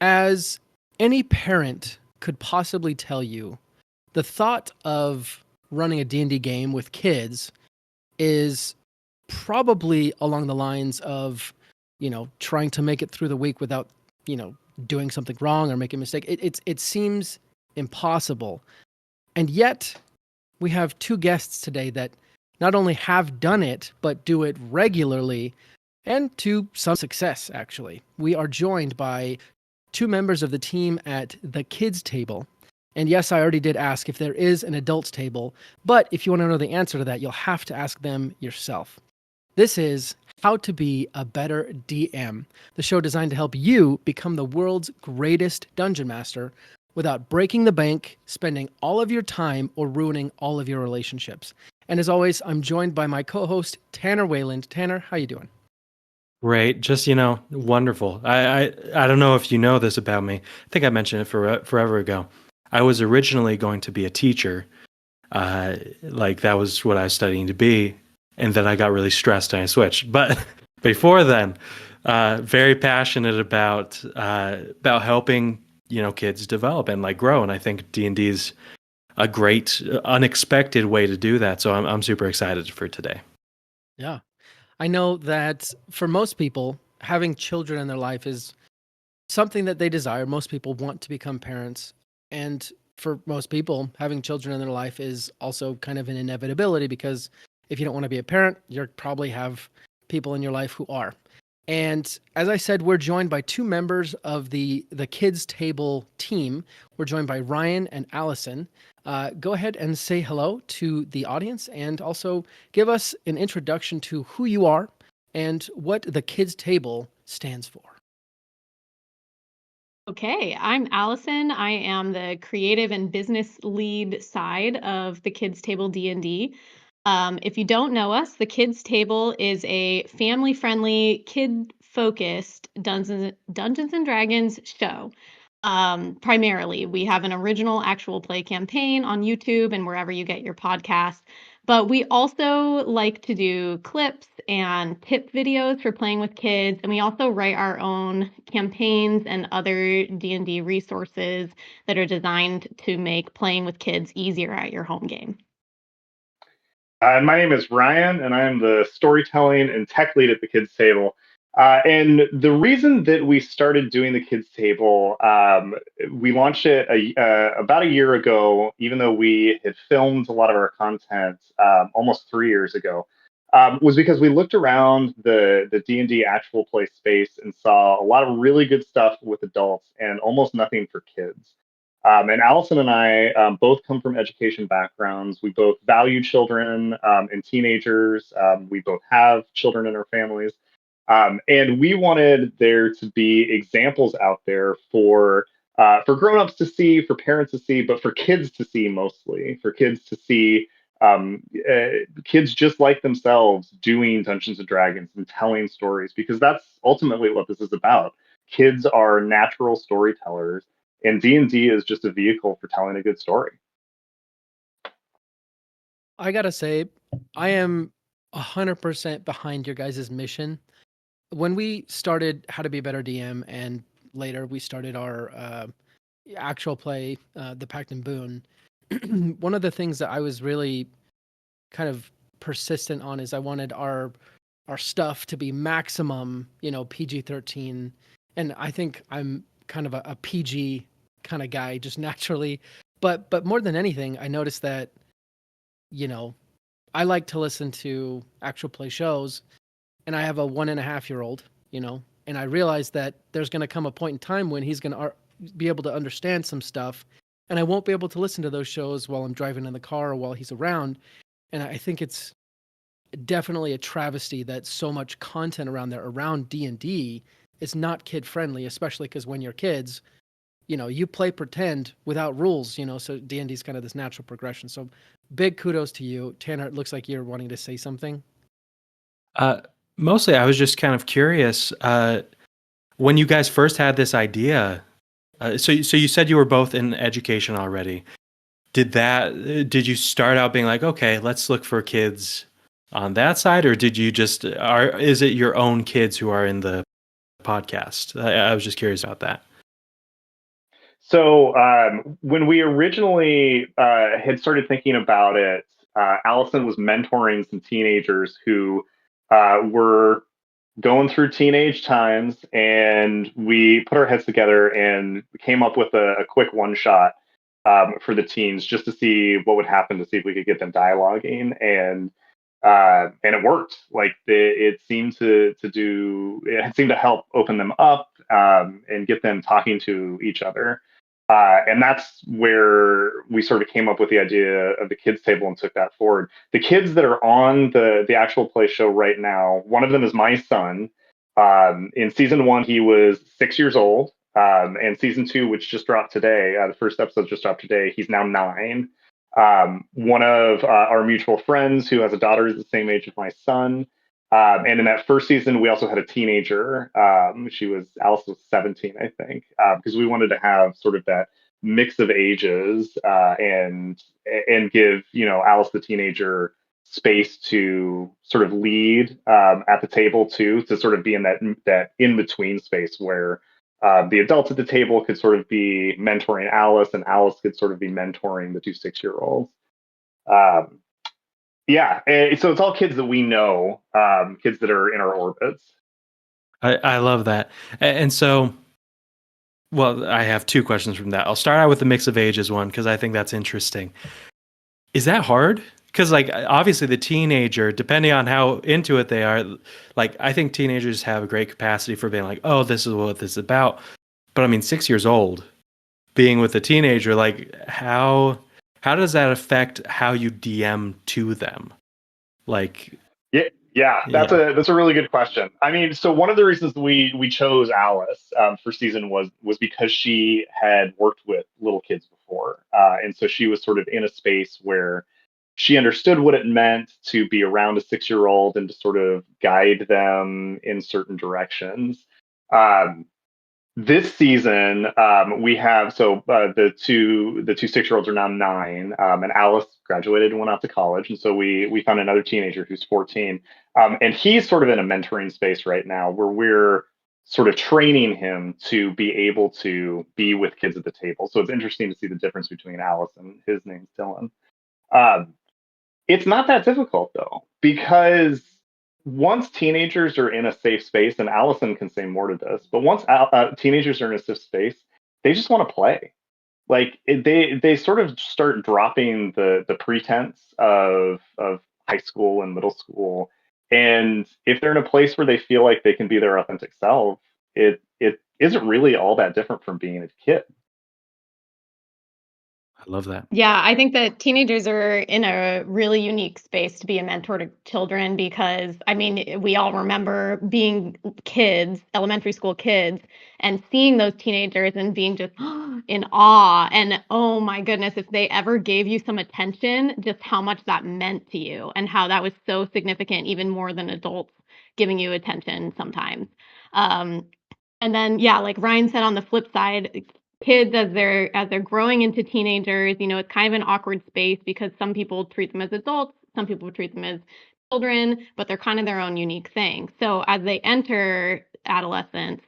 As any parent could possibly tell you, the thought of running a D&D game with kids is probably along the lines of, trying to make it through the week without, doing something wrong or making a mistake. It seems impossible. And yet, we have two guests today that not only have done it, but do it regularly and to some success, actually. We are joined by two members of the team at the kids table. And yes, I already did ask if there is an adults table, but if you want to know the answer to that, you'll have to ask them yourself. This is How to Be a Better DM, the show designed to help you become the world's greatest dungeon master without breaking the bank, spending all of your time, or ruining all of your relationships. And as always, I'm joined by my co-host, Tanner Wayland. Tanner, how you doing? Great. Just, wonderful. I don't know if you know this about me. I think I mentioned it forever ago. I was originally going to be a teacher. Like that was what I was studying to be. And then I got really stressed and I switched. But before then, very passionate about helping, kids develop and like grow. And I think D&D is a great, unexpected way to do that. So I'm super excited for today. Yeah. I know that for most people, having children in their life is something that they desire. Most people want to become parents. And for most people, having children in their life is also kind of an inevitability because if you don't want to be a parent, you'll probably have people in your life who are. And as I said, we're joined by two members of the kids table team. We're joined by Ryan and Allison. Go ahead and say hello to the audience and also give us an introduction to who you are and what the kids table stands for. Okay, I'm Allison. I am the creative and business lead side of the Kids Table D&D. If you don't know us, the Kids Table is a family-friendly, kid-focused Dungeons and Dragons show. Primarily, we have an original actual play campaign on YouTube and wherever you get your podcasts. But we also like to do clips and tip videos for playing with kids, and we also write our own campaigns and other D&D resources that are designed to make playing with kids easier at your home game. My name is Ryan, and I am the storytelling and tech lead at the Kids Table. And the reason that we started doing the Kids Table, we launched it about a year ago, even though we had filmed a lot of our content almost 3 years ago, was because we looked around the D&D actual play space and saw a lot of really good stuff with adults and almost nothing for kids. And Allison and I both come from education backgrounds. We both value children and teenagers. We both have children in our families. And we wanted there to be examples out there for grown-ups to see, for parents to see, but for kids to see mostly, for kids to see kids just like themselves doing Dungeons and Dragons and telling stories, because that's ultimately what this is about. Kids are natural storytellers, and D&D is just a vehicle for telling a good story. I gotta say, I am 100% behind your guys' mission. When we started How to Be a Better DM, and later we started our actual play, The Pact and Boon, one of the things that I was really kind of persistent on is I wanted our stuff to be maximum, PG-13. And I think I'm kind of a PG kind of guy just naturally. But more than anything, I noticed that, I like to listen to actual play shows, and I have a 1.5-year-old, and I realized that there's going to come a point in time when he's going to be able to understand some stuff, and I won't be able to listen to those shows while I'm driving in the car or while he's around. And I think it's definitely a travesty that so much content around there around D&D is not kid friendly, especially because when you're kids, you play pretend without rules, so D&D is kind of this natural progression. So big kudos to you. Tanner, it looks like you're wanting to say something. Mostly, I was just kind of curious. When you guys first had this idea, so you said you were both in education already. Did you start out being like, okay, let's look for kids on that side, or did you is it your own kids who are in the podcast? I was just curious about that. So when we originally had started thinking about it, Allison was mentoring some teenagers who were going through teenage times, and we put our heads together and came up with a quick one shot for the teens just to see what would happen, to see if we could get them dialoguing, and it worked. Like it seemed it seemed to help open them up and get them talking to each other. And that's where we sort of came up with the idea of the kids table and took that forward. The kids that are on the actual play show right now, one of them is my son. In season 1, he was 6 years old. And season 2, which just dropped today, the first episode just dropped today, he's now 9. One of our mutual friends who has a daughter is the same age as my son. And in that first season, we also had a teenager. Alice was 17, I think, because we wanted to have sort of that mix of ages and give Alice the teenager space to sort of lead at the table too, to sort of be in that in between space where the adults at the table could sort of be mentoring Alice, and Alice could sort of be mentoring the 2 6-year-olds. Yeah, so it's all kids that we know, kids that are in our orbits. I love that. And so, well, I have 2 questions from that. I'll start out with the mix of ages one, because I think that's interesting. Is that hard? Because like obviously the teenager, depending on how into it they are, like I think teenagers have a great capacity for being like, oh, this is what this is about. But I mean, 6 years old, being with a teenager, like how does that affect how you DM to them? Like, yeah, that's a really good question. I mean, so one of the reasons we chose Alice for season was because she had worked with little kids before, and so she was sort of in a space where she understood what it meant to be around a 6-year-old and to sort of guide them in certain directions. This season, we have the two 6-year-olds are now 9, and Alice graduated and went off to college, and so we found another teenager who's 14, and he's sort of in a mentoring space right now where we're sort of training him to be able to be with kids at the table. So it's interesting to see the difference between Alice and his name's Dylan. It's not that difficult though, because once teenagers are in a safe space, and Allison can say more to this, but once teenagers are in a safe space, they just want to play. Like they sort of start dropping the pretense of high school and middle school, and if they're in a place where they feel like they can be their authentic self, it isn't really all that different from being a kid. I love that. Yeah, I think that teenagers are in a really unique space to be a mentor to children because, I mean, we all remember being kids, elementary school kids, and seeing those teenagers and being just in awe. And oh my goodness, if they ever gave you some attention, just how much that meant to you and how that was so significant, even more than adults giving you attention sometimes. Um, and then, yeah, like Ryan said, on the flip side, kids as they're growing into teenagers, it's kind of an awkward space because some people treat them as adults, some people treat them as children, but they're kind of their own unique thing. So as they enter adolescence,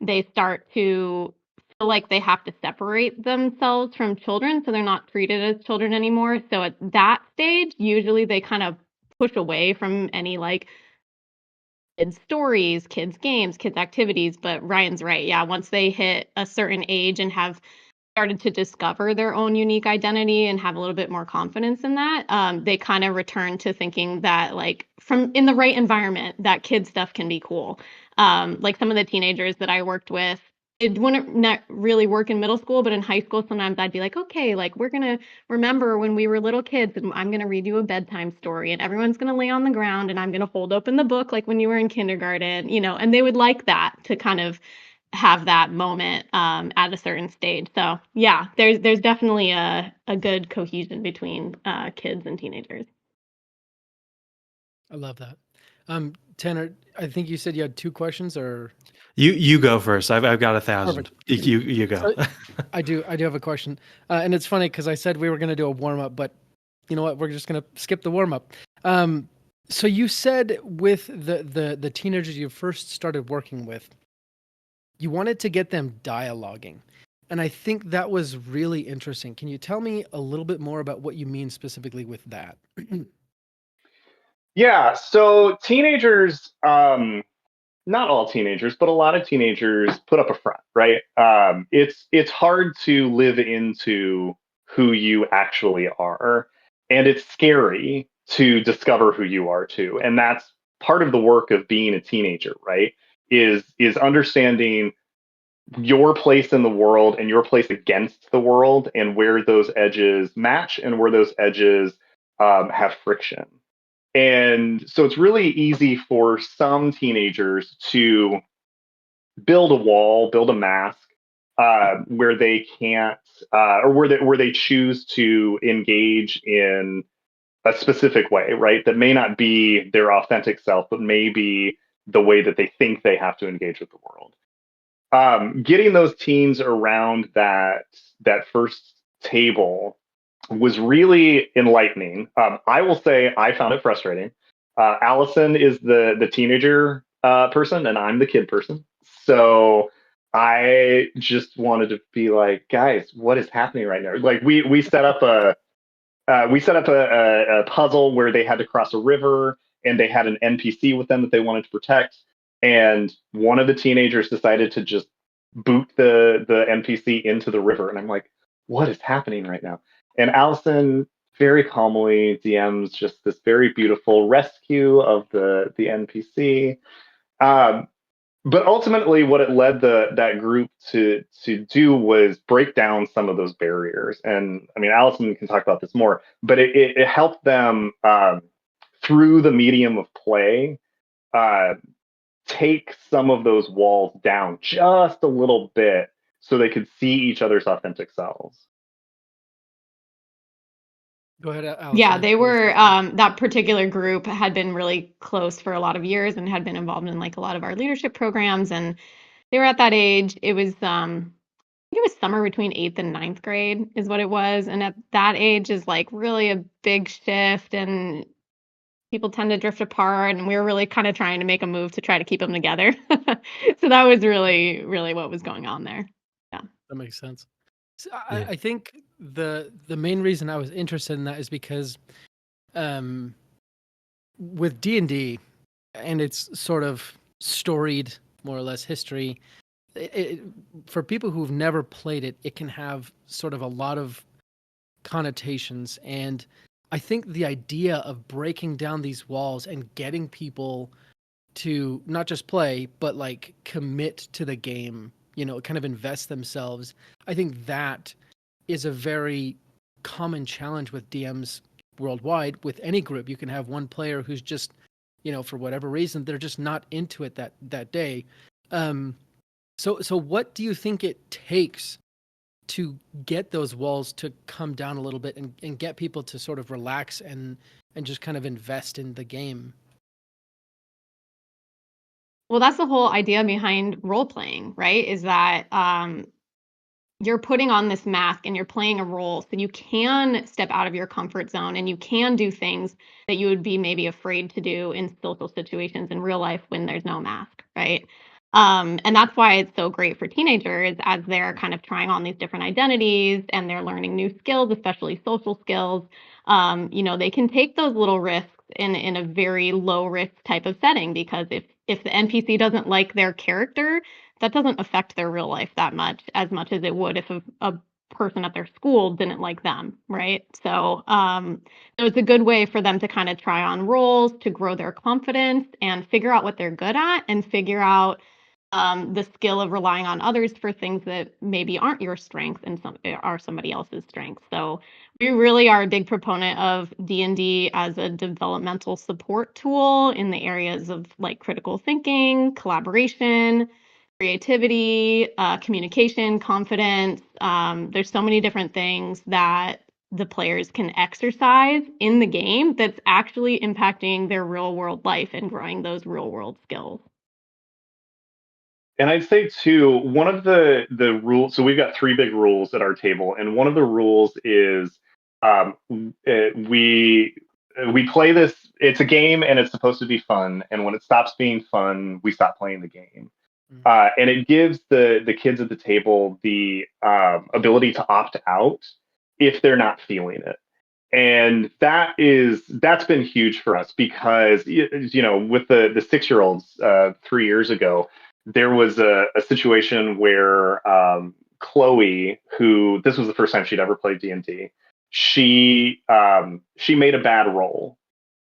they start to feel like they have to separate themselves from children, so they're not treated as children anymore. So at that stage, usually they kind of push away from any like kids' stories, kids' games, kids' activities. But Ryan's right. Yeah, once they hit a certain age and have started to discover their own unique identity and have a little bit more confidence in that, they kind of return to thinking that, like, from in the right environment, that kid stuff can be cool. Like some of the teenagers that I worked with, it wouldn't not really work in middle school, but in high school, sometimes I'd be like, okay, like we're gonna remember when we were little kids, and I'm gonna read you a bedtime story, and everyone's gonna lay on the ground, and I'm gonna hold open the book like when you were in kindergarten, and they would like that to kind of have that moment at a certain stage. So yeah, there's definitely a good cohesion between kids and teenagers. I love that. Tanner, I think you said you had 2 questions, or You go first. I've got 1,000. Perfect. You go. So, I do have a question, and it's funny because I said we were going to do a warm up, but you know what? We're just going to skip the warm up. So you said with the teenagers you first started working with, you wanted to get them dialoguing. And I think that was really interesting. Can you tell me a little bit more about what you mean specifically with that? Yeah, so teenagers, not all teenagers, but a lot of teenagers put up a front, right? It's hard to live into who you actually are, and it's scary to discover who you are too. And that's part of the work of being a teenager, right? Is understanding your place in the world and your place against the world, and where those edges match and where those edges have friction. And so it's really easy for some teenagers to build a wall, build a mask where they can't, or where they choose to engage in a specific way, right? That may not be their authentic self, but may be the way that they think they have to engage with the world. Getting those teens around that first table was really enlightening. I will say I found it frustrating. Allison is the teenager person, and I'm the kid person. So I just wanted to be like, guys, what is happening right now? Like we set up a puzzle where they had to cross a river, and they had an NPC with them that they wanted to protect. And one of the teenagers decided to just boot the NPC into the river, and I'm like, what is happening right now? And Allison very calmly DMs just this very beautiful rescue of the NPC. Um, but ultimately, what it led that group to do was break down some of those barriers. And I mean, Allison can talk about this more, but it helped them through the medium of play uh, take some of those walls down just a little bit, so they could see each other's authentic selves. Go ahead, Yeah, Allison. they What was were, that? that particular group had been really close for a lot of years and had been involved in like a lot of our leadership programs. And they were at that age. It was, I think it was somewhere between eighth and ninth grade is what it was. And at that age is like really a big shift, and people tend to drift apart. And we were really kind of trying to make a move to try to keep them together. So that was really, really what was going on there. Yeah. That makes sense. So Yeah. I think the main reason I was interested in that is because um, with D&D and its sort of storied, more or less, history, it, for people who've never played it, it can have sort of a lot of connotations. And I think the idea of breaking down these walls and getting people to not just play, but like commit to the game, kind of invest themselves, I think that is a very common challenge with DMs worldwide. With any group, you can have one player who's just, for whatever reason, they're just not into it that day. Um, so what do you think it takes to get those walls to come down a little bit and get people to sort of relax and just kind of invest in the game? Well, that's the whole idea behind role playing, right? Is that you're putting on this mask and you're playing a role, so you can step out of your comfort zone and you can do things that you would be maybe afraid to do in social situations in real life when there's no mask, right? And that's why it's so great for teenagers as they're kind of trying on these different identities and they're learning new skills, especially social skills. They can take those little risks in a very low risk type of setting, because if the NPC doesn't like their character, that doesn't affect their real life that much as it would if a person at their school didn't like them, right? So it's a good way for them to kind of try on roles, to grow their confidence and figure out what they're good at, and figure out the skill of relying on others for things that maybe aren't your strength and some are somebody else's strength. So we really are a big proponent of D&D as a developmental support tool in the areas of like critical thinking, collaboration, creativity, communication, confidence. There's so many different things that the players can exercise in the game that's actually impacting their real world life and growing those real world skills. And I'd say too, one of the rules. So we've got three big rules at our table, and one of the rules is we play this. It's a game, and it's supposed to be fun. And when it stops being fun, we stop playing the game. And it gives the kids at the table the ability to opt out if they're not feeling it. And that's been huge for us because with the 6-year-olds 3 years ago, there was a situation where Chloe, who this was the first time she'd ever played D&D, she made a bad roll,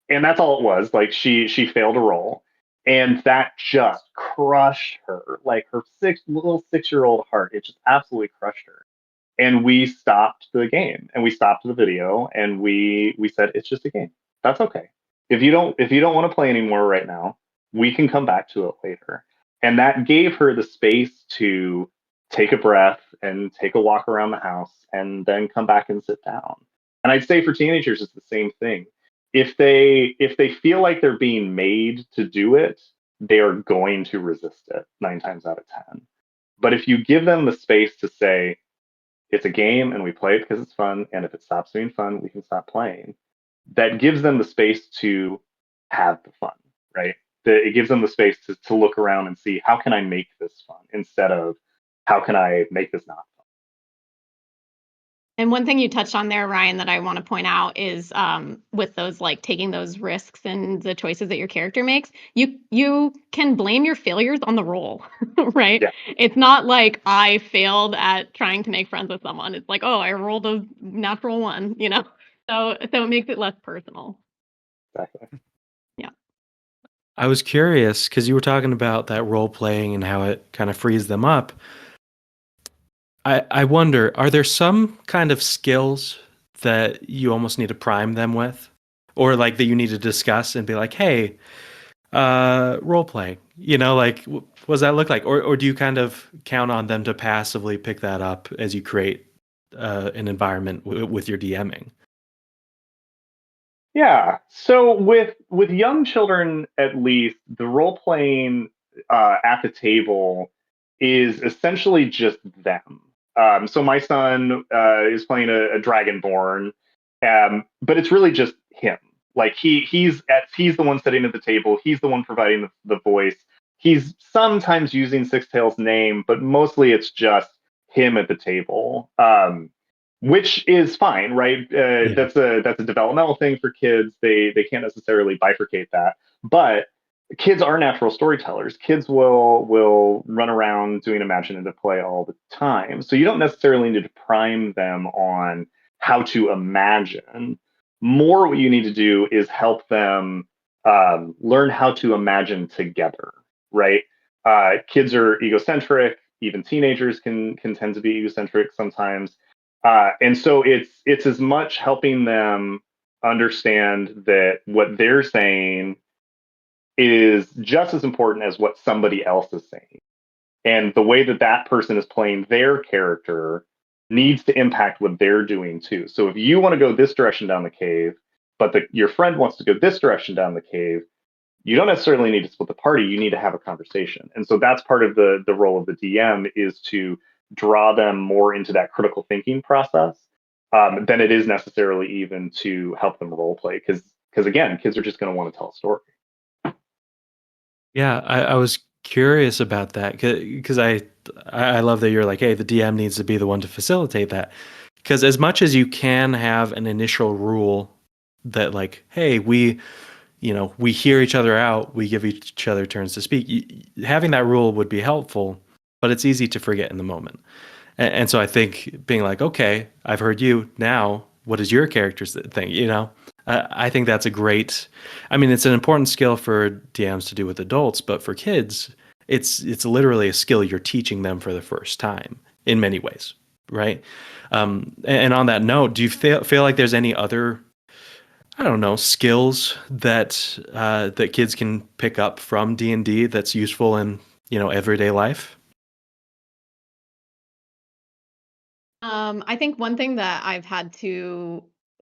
and that's all it was. Like she failed a roll, and that just crushed her, like her little 6-year-old heart. It just absolutely crushed her. And we stopped the game, and we stopped the video, and we said it's just a game. That's okay. If you don't want to play anymore right now, we can come back to it later. And that gave her the space to take a breath and take a walk around the house and then come back and sit down. And I'd say for teenagers it's the same thing. If they feel like they're being made to do it, they are going to resist it 9 times out of 10. But if you give them the space to say, it's a game and we play it because it's fun, and if it stops being fun, we can stop playing, that gives them the space to have the fun, right? It gives them the space to look around and see, how can I make this fun, instead of how can I make this not fun. And one thing you touched on there, Ryan, that I want to point out is with those, like, taking those risks and the choices that your character makes, you can blame your failures on the roll, right? Yeah. It's not like I failed at trying to make friends with someone. It's like, oh, I rolled a natural one, So it makes it less personal. Exactly. Yeah. I was curious because you were talking about that role playing and how it kind of frees them up. I wonder, are there some kind of skills that you almost need to prime them with? Or like that you need to discuss and be like, hey, role playing, like what does that look like? Or do you kind of count on them to passively pick that up as you create an environment with your DMing? Yeah. So with young children, at least, the role playing at the table is essentially just them. So my son is playing a dragonborn, but it's really just him. Like he's the one sitting at the table. He's the one providing the voice. He's sometimes using Sixtail's name, but mostly it's just him at the table. Which is fine, right? Yeah. That's a developmental thing for kids. They can't necessarily bifurcate that, but kids are natural storytellers. Kids will run around doing imaginative play all the time, so you don't necessarily need to prime them on how to imagine. More, what you need to do is help them learn how to imagine together, right? Kids are egocentric. Even teenagers can tend to be egocentric sometimes. And so it's as much helping them understand that what they're saying is just as important as what somebody else is saying. And the way that that person is playing their character needs to impact what they're doing too. So if you want to go this direction down the cave, but your friend wants to go this direction down the cave, you don't necessarily need to split the party. You need to have a conversation. And so that's part of the role of the DM, is to draw them more into that critical thinking process than it is necessarily even to help them role play. Because again, kids are just going to want to tell a story. Yeah, I was curious about that because I love that you're like, hey, the DM needs to be the one to facilitate that. Because as much as you can have an initial rule that, like, hey, we hear each other out, we give each other turns to speak, having that rule would be helpful, but it's easy to forget in the moment. And so I think being like, okay, I've heard you, now what is your character's thing? I think that's a great, I mean, it's an important skill for DMs to do with adults, but for kids, it's literally a skill you're teaching them for the first time in many ways, right? And on that note, do you feel like there's any other, I don't know, skills that that kids can pick up from D&D that's useful in everyday life? I think one thing that I've had to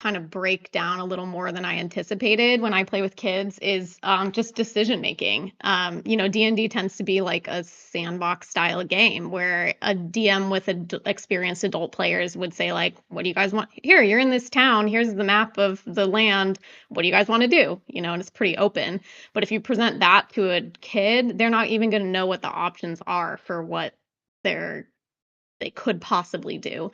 kind of break down a little more than I anticipated when I play with kids is just decision making. D&D tends to be like a sandbox style game where a DM with experienced adult players would say like, what do you guys want? Here, you're in this town. Here's the map of the land. What do you guys want to do? And it's pretty open. But if you present that to a kid, they're not even going to know what the options are for what they could possibly do.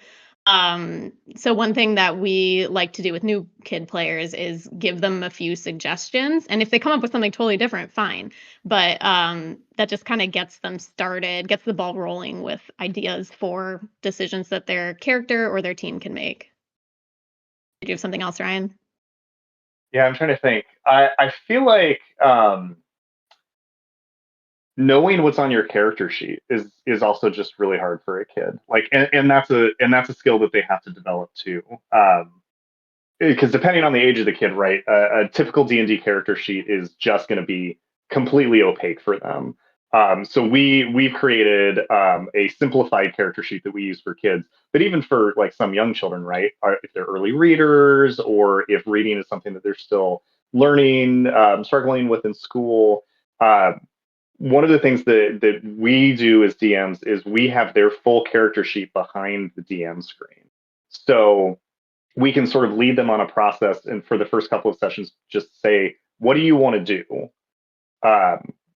So one thing that we like to do with new kid players is give them a few suggestions. And if they come up with something totally different, fine. But that just kind of gets them started, gets the ball rolling with ideas for decisions that their character or their team can make. Did you have something else, Ryan? Yeah, I'm trying to think. I feel like knowing what's on your character sheet is also just really hard for a kid. Like, and that's a skill that they have to develop too. Because depending on the age of the kid, right, a typical D&D character sheet is just going to be completely opaque for them. So we've created a simplified character sheet that we use for kids, but even for like some young children, right, if they're early readers or if reading is something that they're still learning, struggling with in school. One of the things that we do as DMs is we have their full character sheet behind the DM screen. So we can sort of lead them on a process and for the first couple of sessions, just say, what do you want to do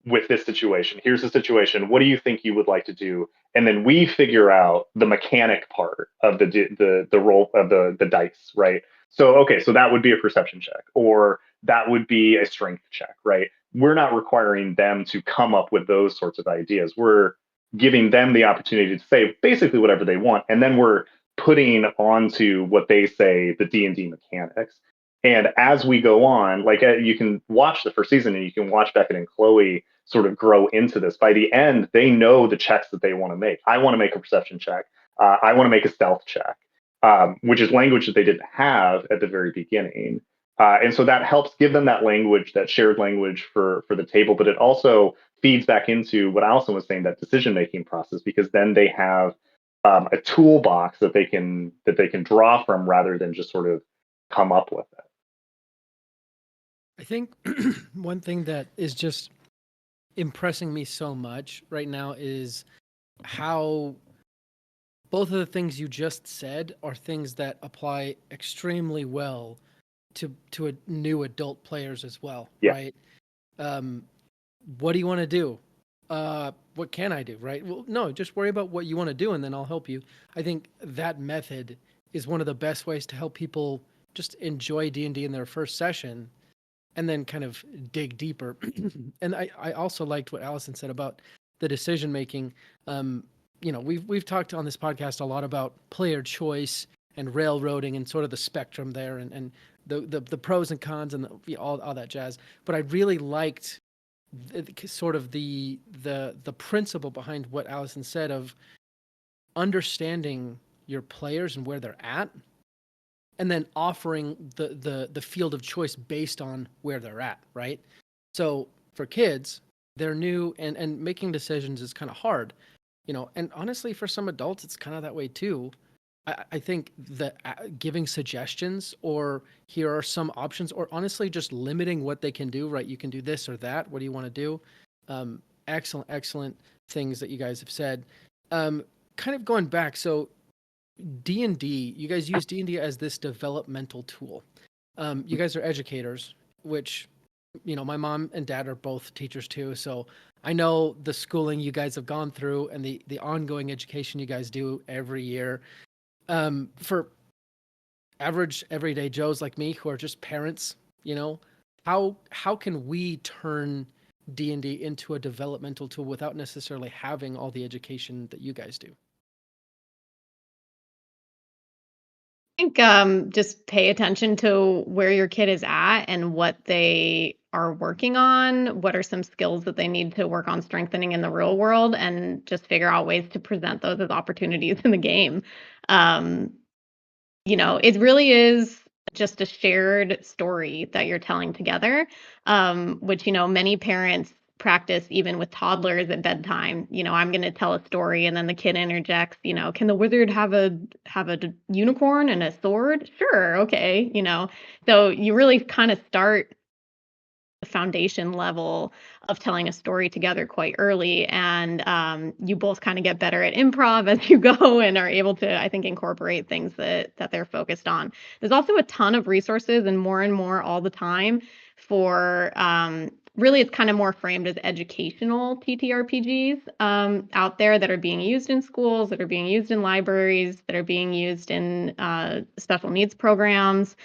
with this situation? Here's the situation. What do you think you would like to do? And then we figure out the mechanic part of the roll of the dice, right? So, okay, so that would be a perception check or that would be a strength check, right? We're not requiring them to come up with those sorts of ideas. We're giving them the opportunity to say basically whatever they want. And then we're putting onto what they say the D&D mechanics. And as we go on, like you can watch the first season and you can watch Beckett and Chloe sort of grow into this. By the end, they know the checks that they want to make. I want to make a perception check. I want to make a stealth check, which is language that they didn't have at the very beginning. And so that helps give them that language, that shared language for the table. But it also feeds back into what Allison was saying, that decision-making process, because then they have a toolbox that they can draw from rather than just sort of come up with it. I think one thing that is just impressing me so much right now is how both of the things you just said are things that apply extremely well to a new adult players as well, yeah. Right? What do you want to do? What can I do, right? Well, no, just worry about what you want to do and then I'll help you. I think that method is one of the best ways to help people just enjoy D&D in their first session and then kind of dig deeper. And I also liked what Allison said about the decision making. We've talked on this podcast a lot about player choice and railroading and sort of the spectrum there and the pros and cons and all that jazz. But I really liked sort of the principle behind what Allison said of understanding your players and where they're at, and then offering the field of choice based on where they're at, right? So for kids, they're new and making decisions is kind of hard, and honestly, for some adults, it's kind of that way too. I think that giving suggestions or here are some options or honestly just limiting what they can do, right? You can do this or that. What do you want to do? Excellent things that you guys have said. Kind of going back, so D&D, you guys use D&D as this developmental tool. You guys are educators, which, my mom and dad are both teachers too. So I know the schooling you guys have gone through and the ongoing education you guys do every year. For average everyday Joes like me who are just parents, how can we turn D&D into a developmental tool without necessarily having all the education that you guys do? I think just pay attention to where your kid is at and what they are working on. What are some skills that they need to work on strengthening in the real world, and just figure out ways to present those as opportunities in the game. It really is just a shared story that you're telling together, which, many parents practice even with toddlers at bedtime. I'm going to tell a story and then the kid interjects, can the wizard have a unicorn and a sword? Sure, okay, So you really kind of start the foundation level of telling a story together quite early, and you both kind of get better at improv as you go and are able to, I think, incorporate things that they're focused on. There's also a ton of resources and more all the time for really, it's kind of more framed as educational TTRPGs out there that are being used in schools, that are being used in libraries, that are being used in special needs programs.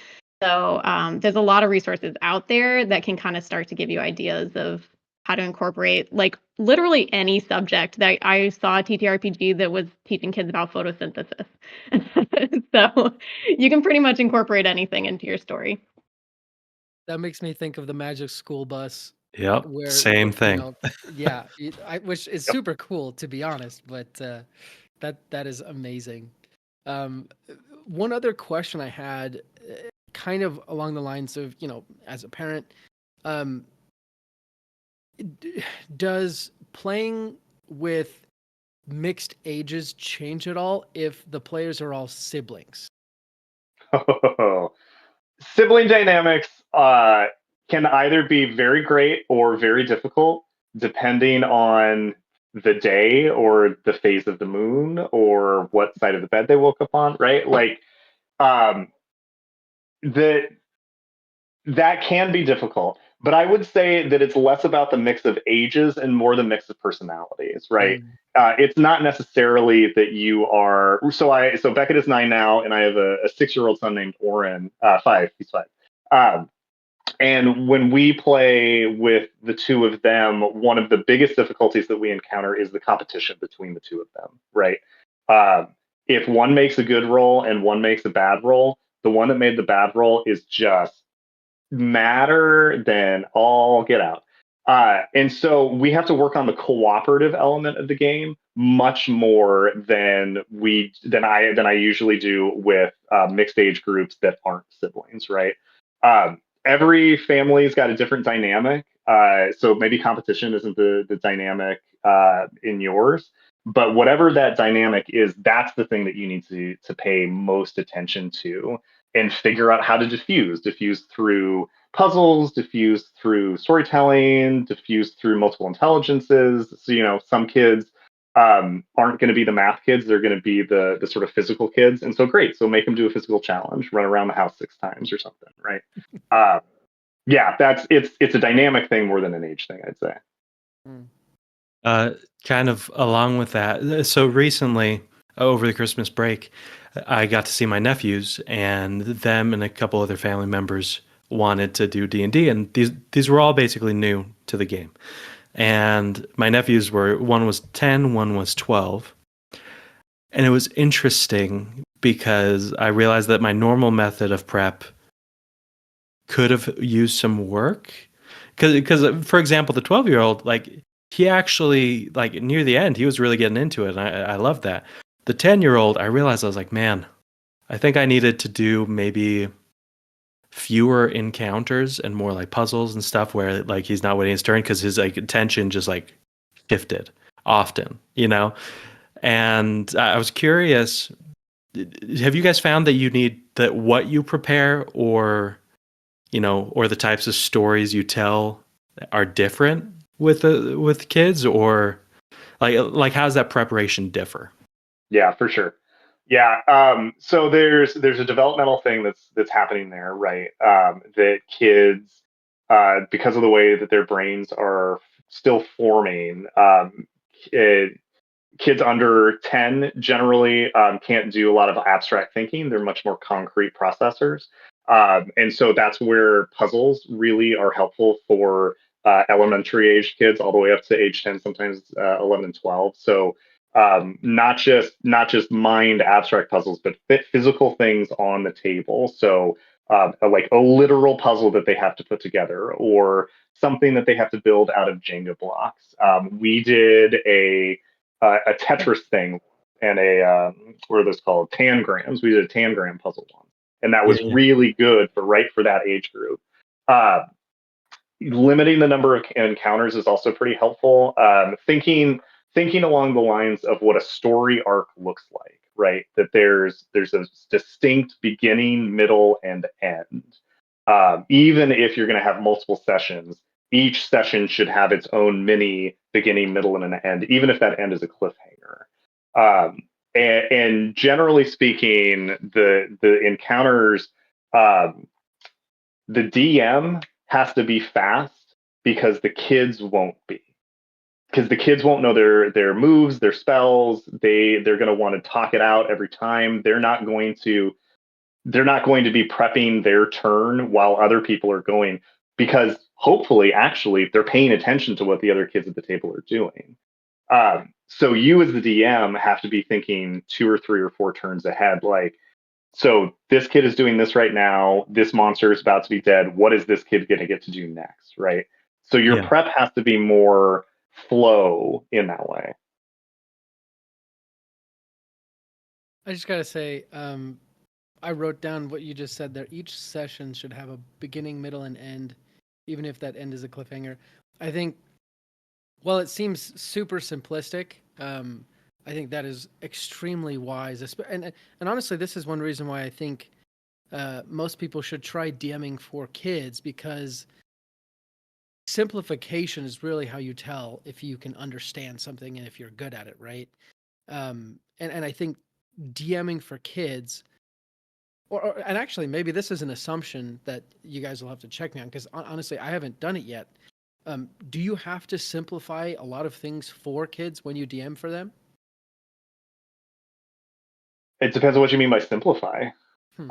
So there's a lot of resources out there that can kind of start to give you ideas of how to incorporate like literally any subject. That I saw a TTRPG that was teaching kids about photosynthesis. So you can pretty much incorporate anything into your story. That makes me think of the Magic School Bus. Yep, Where same thing. Yeah, which is super cool, to be honest, but that is amazing. One other question I had, kind of along the lines of, as a parent, does playing with mixed ages change at all if the players are all siblings? Sibling dynamics can either be very great or very difficult, depending on the day or the phase of the moon or what side of the bed they woke up on, right? Like, that can be difficult. But I would say that it's less about the mix of ages and more the mix of personalities, right? It's not necessarily that you are. So Beckett is 9 now, and I have a 6-year-old son named Oren, 5. He's 5. And when we play with the two of them, one of the biggest difficulties that we encounter is the competition between the two of them, right? If one makes a good roll and one makes a bad roll, the one that made the bad roll is just madder than all get out. And so we have to work on the cooperative element of the game much more than I usually do with mixed age groups that aren't siblings, right? Every family's got a different dynamic, so maybe competition isn't the dynamic in yours, but whatever that dynamic is, that's the thing that you need to pay most attention to and figure out how to diffuse through puzzles, diffuse through storytelling, diffuse through multiple intelligences. So, some kids aren't going to be the math kids; they're going to be the sort of physical kids. And so, great. So, make them do a physical challenge, run around the house 6 times or something, right? Yeah, it's a dynamic thing more than an age thing, I'd say. Kind of along with that. So recently, over the Christmas break, I got to see my nephews, and them and a couple other family members wanted to do D&D, and these were all basically new to the game. And my nephews one was 10, one was 12. And it was interesting because I realized that my normal method of prep could have used some work. Because for example, the 12-year-old, like, he actually, like, near the end, he was really getting into it, and I loved that. The 10-year-old, I realized, I was like, man, I think I needed to do maybe fewer encounters and more like puzzles and stuff where, like, he's not waiting his turn because his, like, attention just, like, shifted often, And I was curious, have you guys found that you need that what you prepare or the types of stories you tell are different with kids, or like how does that preparation differ? Yeah, for sure. Yeah. So there's a developmental thing that's happening there, right? That kids, because of the way that their brains are still forming, kids under 10 generally can't do a lot of abstract thinking. They're much more concrete processors. And so that's where puzzles really are helpful for elementary age kids all the way up to age 10, sometimes 11 and 12. So not just mind abstract puzzles, but physical things on the table. So like a literal puzzle that they have to put together, or something that they have to build out of Jenga blocks. We did a Tetris thing and what are those called? Tangrams. We did a tangram puzzle once, and that was really good for that age group. limiting the number of encounters is also pretty helpful. Thinking along the lines of what a story arc looks like, right? That there's a distinct beginning, middle, and end. Even if you're going to have multiple sessions, each session should have its own mini beginning, middle, and an end, even if that end is a cliffhanger. And generally speaking, the encounters, the DM has to be fast because the kids won't be. Because the kids won't know their moves, their spells. They're going to want to talk it out every time. They're not going to be prepping their turn while other people are going, because hopefully, actually, they're paying attention to what the other kids at the table are doing. So you as the DM have to be thinking 2 or 3 or 4 turns ahead. Like, so this kid is doing this right now. This monster is about to be dead. What is this kid going to get to do next, right? So your prep has to be more flow in that way. I just gotta say, I wrote down what you just said there. Each session should have a beginning, middle, and end, even if that end is a cliffhanger. I think, while it seems super simplistic, I think that is extremely wise. And honestly, this is one reason why I think most people should try DMing for kids, because simplification is really how you tell if you can understand something and if you're good at it, right? And I think DMing for kids, and actually maybe this is an assumption that you guys will have to check me on, because honestly I haven't done it yet. Do you have to simplify a lot of things for kids when you DM for them? It depends on what you mean by simplify.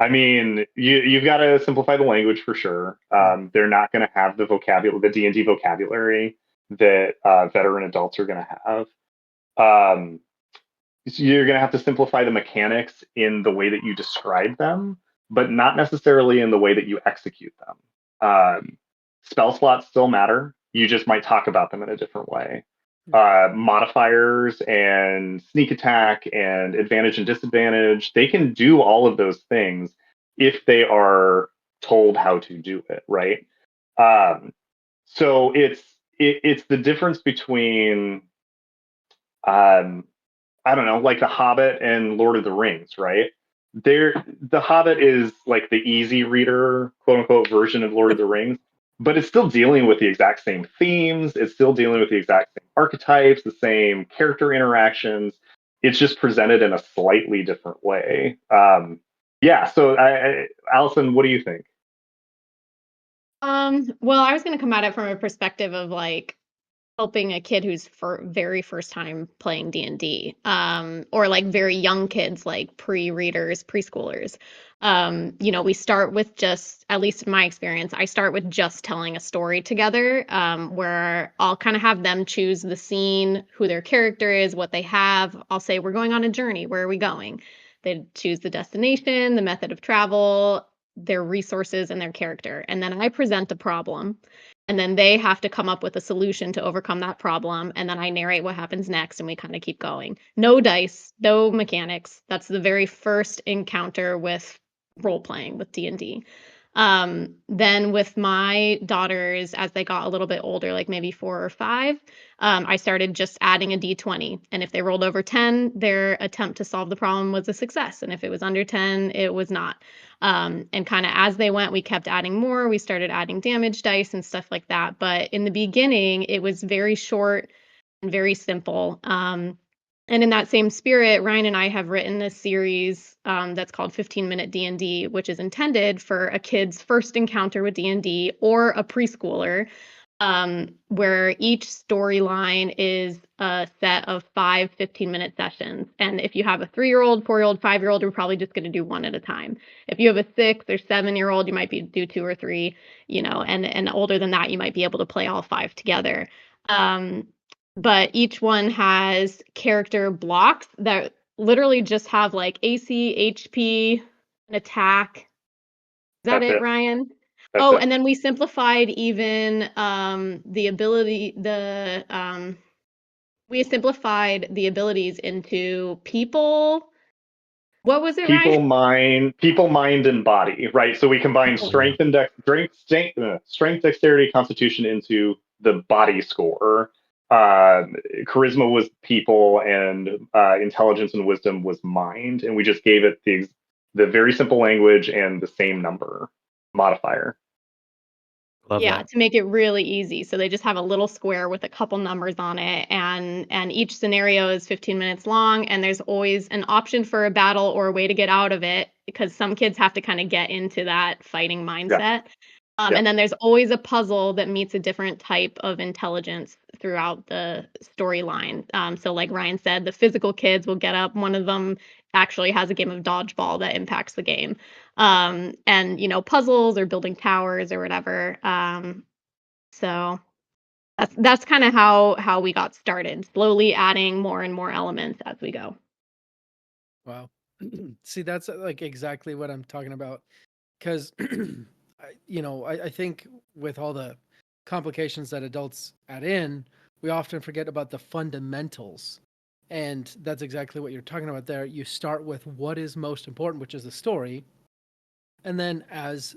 I mean, you've got to simplify the language for sure. They're not going to have the D&D vocabulary that veteran adults are going to have. So you're going to have to simplify the mechanics in the way that you describe them, but not necessarily in the way that you execute them. Spell slots still matter. You just might talk about them in a different way. Modifiers and sneak attack and advantage and disadvantage, they can do all of those things if they are told how to do it, right? So it's the difference between I don't know, like The Hobbit and Lord of the Rings, right? The Hobbit is like the easy reader, quote unquote, version of Lord of the Rings, but it's still dealing with the exact same themes. It's still dealing with the exact same archetypes, the same character interactions. It's just presented in a slightly different way. Yeah. So, Allison, what do you think? Well, I was going to come at it from a perspective of like helping a kid who's very first time playing D&D, or like very young kids, like pre-readers, preschoolers. We start with just, at least in my experience, I start with just telling a story together, where I'll kind of have them choose the scene, who their character is, what they have. I'll say, we're going on a journey. Where are we going? They choose the destination, the method of travel, their resources, and their character. And then I present the problem. And then they have to come up with a solution to overcome that problem. And then I narrate what happens next, and we kind of keep going. No dice, no mechanics. That's the very first encounter with role playing with D&D. Then with my daughters, as they got a little bit older, like maybe 4 or 5, I started just adding a d20. And if they rolled over 10, their attempt to solve the problem was a success. And if it was under 10, it was not. And kind of as they went, we kept adding more. We started adding damage dice and stuff like that. But in the beginning, it was very short and very simple. And in that same spirit, Ryan and I have written a series that's called 15-Minute D&D, which is intended for a kid's first encounter with D&D or a preschooler, where each storyline is a set of 5 15-minute sessions. And if you have a 3-year-old, 4-year-old, 5-year-old, we're probably just going to do one at a time. If you have a 6 or 7-year-old, you might do 2 or 3, and older than that, you might be able to play all 5 together. But each one has character blocks that literally just have like AC, HP, an attack. Is that it, Ryan? That's it. And then we simplified even we simplified the abilities into people, What was it, People, Ryan? mind, and body, right? So we combine strength and strength, dexterity, constitution into the body score. Charisma was people, and intelligence and wisdom was mind, and we just gave it the very simple language and the same number modifier. Love Yeah, that. to make it really easy. So they just have a little square with a couple numbers on it, and each scenario is 15 minutes long, and there's always an option for a battle or a way to get out of it because some kids have to kind of get into that fighting Yeah, mindset. yeah, And then there's always a puzzle that meets a different type of intelligence throughout the storyline. So, like Ryan said, the physical kids will get up. One of them actually has a game of dodgeball that impacts the game. And puzzles or building towers or whatever. So that's kind of how we got started, slowly adding more and more elements as we go. Wow. See, that's like exactly what I'm talking about. Because, I think with all the complications that adults add in, we often forget about the fundamentals. And that's exactly what you're talking about there. You start with what is most important, which is the story. And then as,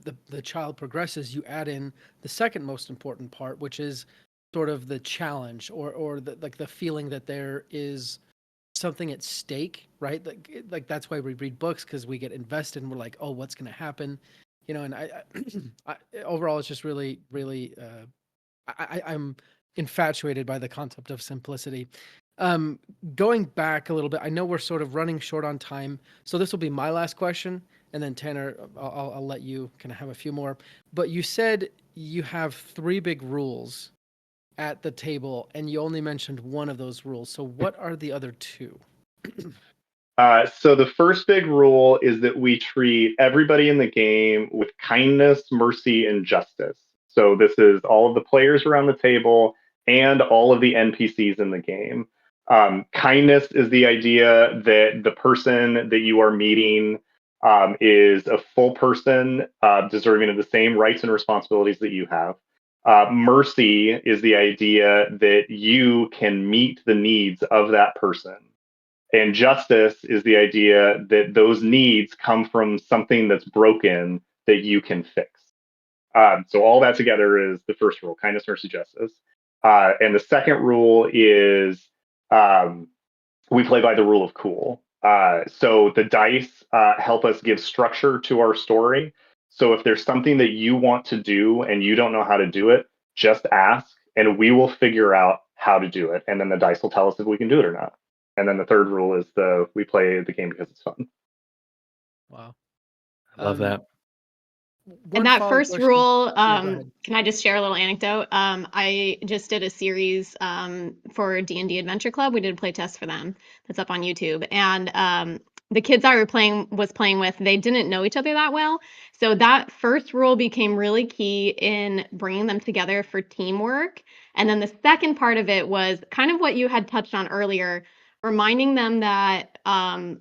the child progresses, you add in the second most important part, which is sort of the challenge or the feeling that there is something at stake, right? Like that's why we read books, because we get invested and we're like, oh, what's going to happen? And I overall, it's just really, really, I'm infatuated by the concept of simplicity. Going back a little bit, I know we're sort of running short on time, so this will be my last question, and then Tanner, I'll let you kind of have a few more. But you said you have 3 big rules at the table, and you only mentioned one of those rules. So what are the other 2? So the first big rule is that we treat everybody in the game with kindness, mercy, and justice. So this is all of the players around the table and all of the NPCs in the game. Kindness is the idea that the person that you are meeting is a full person, deserving of the same rights and responsibilities that you have. Mercy is the idea that you can meet the needs of that person. And justice is the idea that those needs come from something that's broken that you can fix. So all that together is the first rule: kindness, mercy, justice. And the second rule is um, we play by the rule of cool. So the dice help us give structure to our story. So if there's something that you want to do and you don't know how to do it, just ask and we will figure out how to do it. And then the dice will tell us if we can do it or not. And then the third rule is we play the game because it's fun. Wow. I love that. And One that follow-up first question. rule, Yeah, go ahead. can I just share a little anecdote? I just did a series for D&D Adventure Club. We did a play test for them. That's up on YouTube. And the kids I was playing with, they didn't know each other that well. So that first rule became really key in bringing them together for teamwork. And then the second part of it was kind of what you had touched on earlier, reminding them that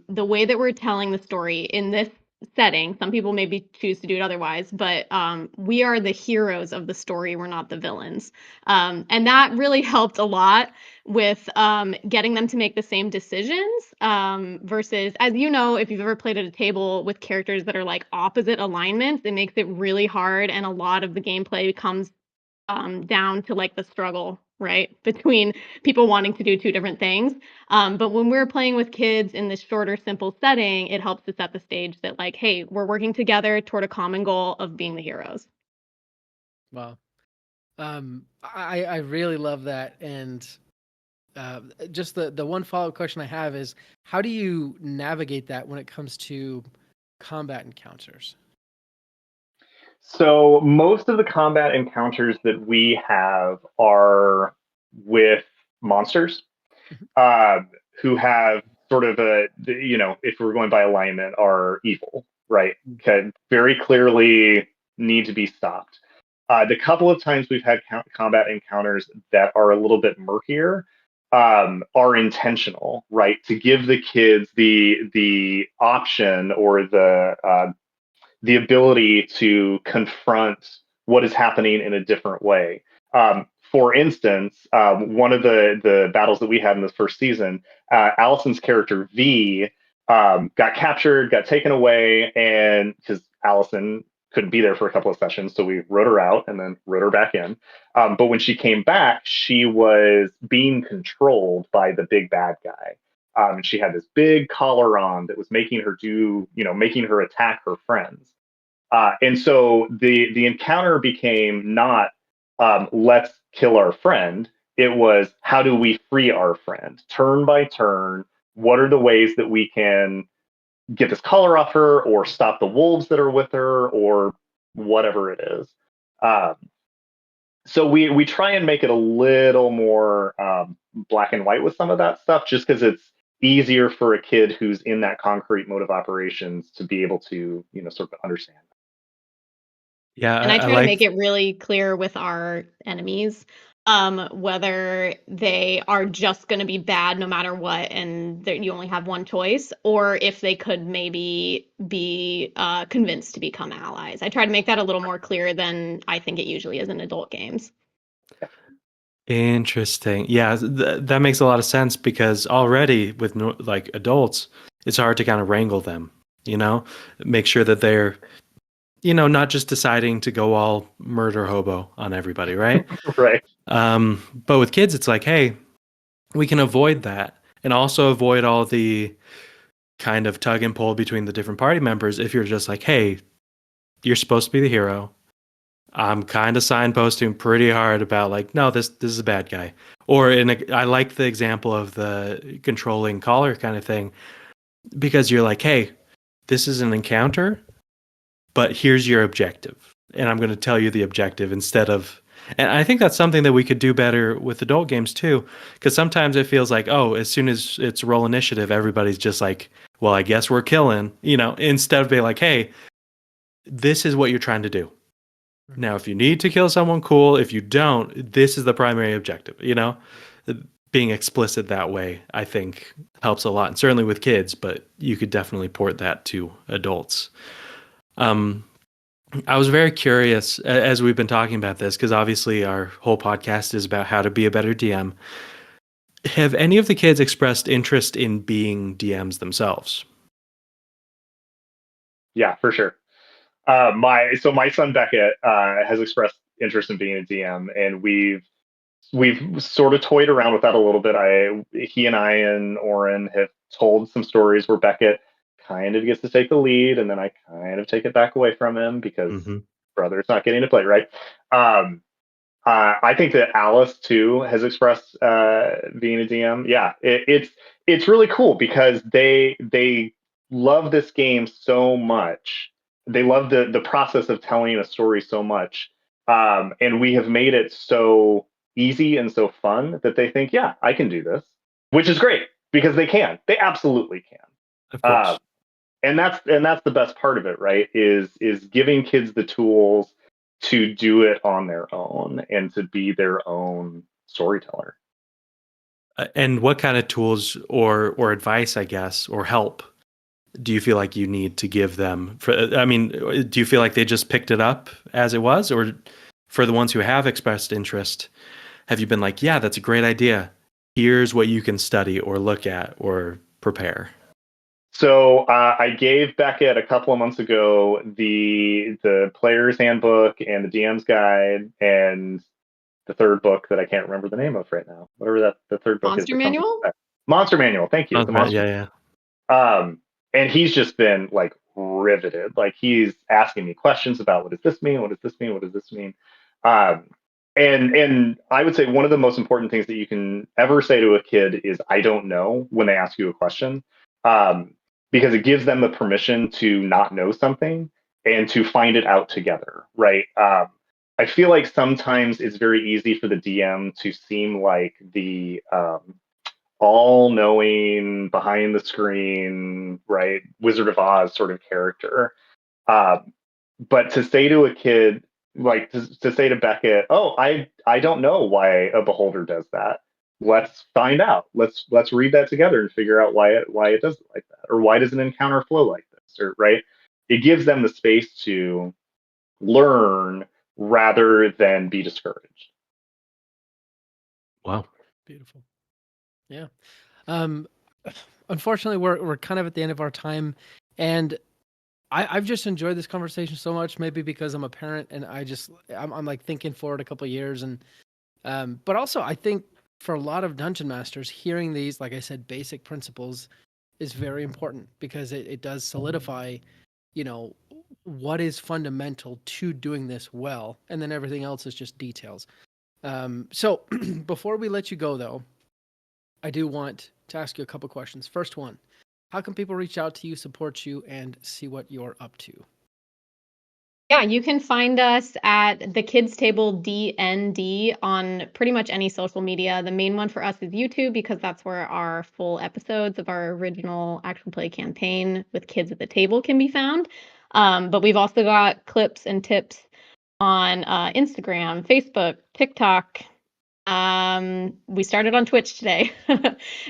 the way that we're telling the story in this setting, some people maybe choose to do it otherwise, but we are the heroes of the story. We're not the villains. And that really helped a lot with getting them to make the same decisions versus, as you know, if you've ever played at a table with characters that are like opposite alignments, it makes it really hard. And a lot of the gameplay comes down to like the struggle, right, between people wanting to do 2 different things. But when we're playing with kids in this shorter, simple setting, it helps to set the stage that like, hey, we're working together toward a common goal of being the heroes. Wow. I really love that. And just the one follow-up question I have is, how do you navigate that when it comes to combat encounters? So most of the combat encounters that we have are with monsters uh, who have sort of if we're going by alignment, are evil, right? Can very clearly need to be stopped. The couple of times we've had combat encounters that are a little bit murkier are intentional, right? To give the kids the option or the ability to confront what is happening in a different way. For instance, one of the battles that we had in the first season, Allison's character V got captured, got taken away, and because Allison couldn't be there for a couple of sessions, so we wrote her out and then wrote her back in. But when she came back, she was being controlled by the big bad guy. She had this big collar on that was making her making her attack her friends. And so the encounter became not let's kill our friend. It was how do we free our friend, turn by turn. What are the ways that we can get this collar off her, or stop the wolves that are with her, or whatever it is? Um, so we try and make it a little more black and white with some of that stuff, just because it's easier for a kid who's in that concrete mode of operations to be able to sort of understand. Yeah, And I I try to like. make it really clear with our enemies, whether they are just going to be bad no matter what, and you only have one choice, or if they could maybe be convinced to become allies. I try to make that a little more clear than I think it usually is in adult games. Interesting. Yeah, that makes a lot of sense because already with like adults, it's hard to kind of wrangle them, make sure that they're, not just deciding to go all murder hobo on everybody, right? Right. But with kids, it's like, hey, we can avoid that and also avoid all the kind of tug and pull between the different party members if you're just like, hey, you're supposed to be the hero. I'm kind of signposting pretty hard about like, no, this is a bad guy. Or I like the example of the controlling collar kind of thing because you're like, hey, this is an encounter, but here's your objective, and I'm going to tell you the objective instead of. And I think that's something that we could do better with adult games too, because sometimes it feels like, oh, as soon as it's roll initiative, everybody's just like, well, I guess we're killing, instead of being like, hey, this is what you're trying to do. Now, if you need to kill someone, cool. If you don't, this is the primary objective. Being explicit that way, I think, helps a lot, and certainly with kids. But you could definitely port that to adults. I was very curious as we've been talking about this, because obviously our whole podcast is about how to be a better DM. Have any of the kids expressed interest in being DMs themselves? Yeah, for sure. My son Beckett has expressed interest in being a DM, and we've sort of toyed around with that a little bit. He and I and Oren have told some stories where Beckett kind of gets to take the lead, and then I kind of take it back away from him because brother's not getting to play, right? I think that Alice too has expressed being a DM. Yeah, it's really cool because they love this game so much. They love the process of telling a story so much, and we have made it so easy and so fun that they think, yeah, I can do this, which is great because they can. They absolutely can. Of course. And that's the best part of it, right? Is giving kids the tools to do it on their own and to be their own storyteller. And what kind of tools or advice, I guess, or help do you feel like you need to give them? Do you feel like they just picked it up as it was, or for the ones who have expressed interest, have you been like, yeah, that's a great idea. Here's what you can study or look at or prepare? So I gave Beckett a couple of months ago the player's handbook and the DM's guide and the third book that I can't remember the name of right now. Whatever the third book is. Monster Manual? Monster Manual. Thank you. The Monster. Yeah. And he's just been like riveted. Like he's asking me questions about what does this mean? What does this mean? What does this mean? Um, and I would say one of the most important things that you can ever say to a kid is I don't know when they ask you a question. Because it gives them the permission to not know something and to find it out together, right? I feel like sometimes it's very easy for the DM to seem like the all-knowing, behind the screen, right, Wizard of Oz sort of character. But to say to a kid, like to say to Beckett, "Oh, I don't know why a beholder does that. Let's find out. Let's read that together and figure out why it does it like that, or why does an encounter flow like this, or right." It gives them the space to learn rather than be discouraged. Wow. Beautiful. Yeah. Um, unfortunately, we're kind of at the end of our time, and I've just enjoyed this conversation so much. Maybe because I'm a parent, and I'm like thinking forward a couple of years, and but also I think for a lot of dungeon masters, hearing these, like I said, basic principles is very important because it does solidify, you know, what is fundamental to doing this well, and then everything else is just details. So before we let you go, though, I do want to ask you a couple questions. First one, how can people reach out to you, support you, and see what you're up to? Yeah, you can find us at the Kids Table DnD on pretty much any social media. The main one for us is YouTube because that's where our full episodes of our original actual play campaign with kids at the table can be found. But we've also got clips and tips on Instagram, Facebook, TikTok. We started on Twitch today.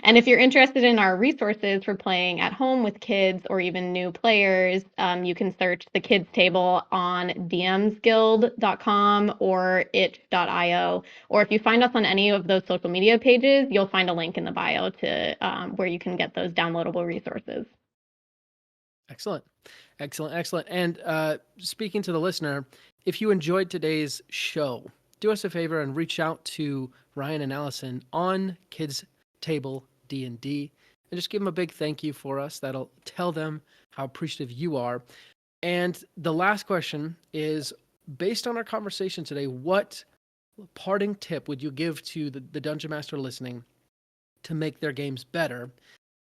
And if you're interested in our resources for playing at home with kids or even new players, you can search the Kids Table on dmsguild.com or itch.io. Or if you find us on any of those social media pages, you'll find a link in the bio to where you can get those downloadable resources. Excellent. Excellent. Excellent. And speaking to the listener, if you enjoyed today's show, do us a favor and reach out to Ryan and Allison on Kids Table D&D and just give them a big thank you for us. That'll tell them how appreciative you are. And the last question is, based on our conversation today, what parting tip would you give to the Dungeon Master listening to make their games better?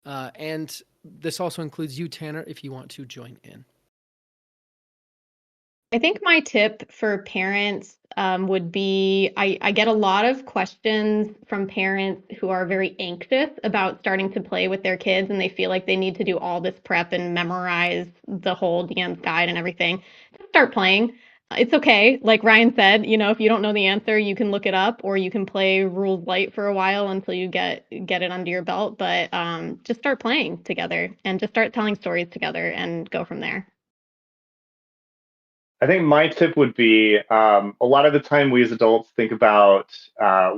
And this also includes you, Tanner, if you want to join in. I think my tip for parents would be I get a lot of questions from parents who are very anxious about starting to play with their kids, and they feel like they need to do all this prep and memorize the whole DM's guide and everything. Just start playing. It's okay. Like Ryan said, if you don't know the answer, you can look it up or you can play rules light for a while until you get it under your belt. But just start playing together and just start telling stories together and go from there. I think my tip would be a lot of the time we as adults think about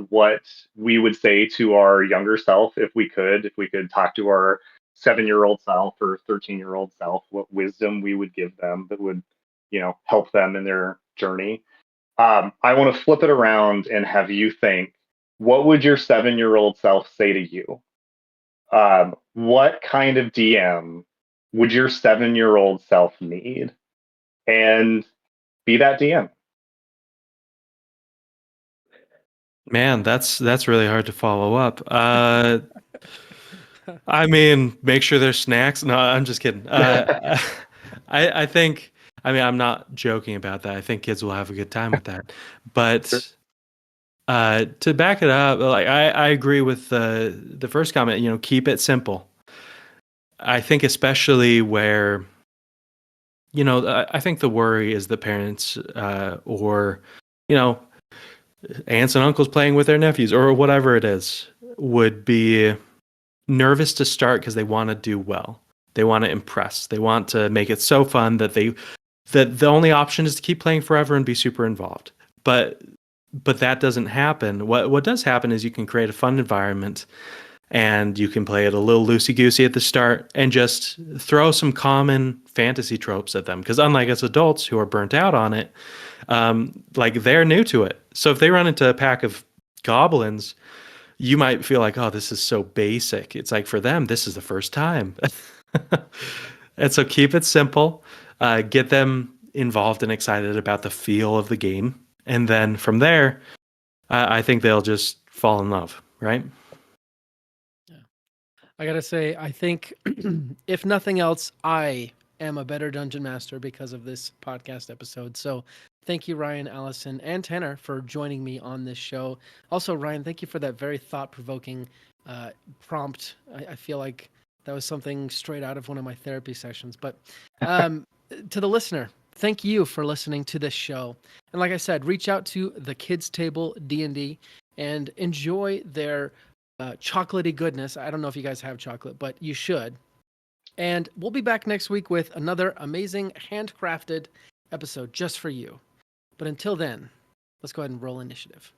what we would say to our younger self if we could talk to our 7-year-old self or 13-year-old self, what wisdom we would give them that would, help them in their journey. I want to flip it around and have you think, what would your 7-year-old self say to you? What kind of DM would your 7-year-old self need? And be that DM. Man, that's really hard to follow up. I mean, make sure there's snacks. No, I'm just kidding. I think. I mean, I'm not joking about that. I think kids will have a good time with that. But to back it up, like I agree with the first comment. Keep it simple. I think especially where, I think the worry is the parents or, aunts and uncles playing with their nephews or whatever it is would be nervous to start because they want to do well. They want to impress. They want to make it so fun that the only option is to keep playing forever and be super involved. But that doesn't happen. What does happen is you can create a fun environment and you can play it a little loosey-goosey at the start and just throw some common fantasy tropes at them. Because unlike us adults who are burnt out on it, like they're new to it. So if they run into a pack of goblins, you might feel like, oh, this is so basic. It's like for them, this is the first time. And so keep it simple. Get them involved and excited about the feel of the game. And then from there, I think they'll just fall in love, right? I gotta say, I think if nothing else, I am a better dungeon master because of this podcast episode. So thank you, Ryan, Allison, and Tanner for joining me on this show. Also, Ryan, thank you for that very thought-provoking prompt. I feel like that was something straight out of one of my therapy sessions. But to the listener, thank you for listening to this show. And like I said, reach out to the Kids Table D&D and enjoy their chocolatey goodness. I don't know if you guys have chocolate, but you should. And we'll be back next week with another amazing handcrafted episode just for you. But until then, let's go ahead and roll initiative.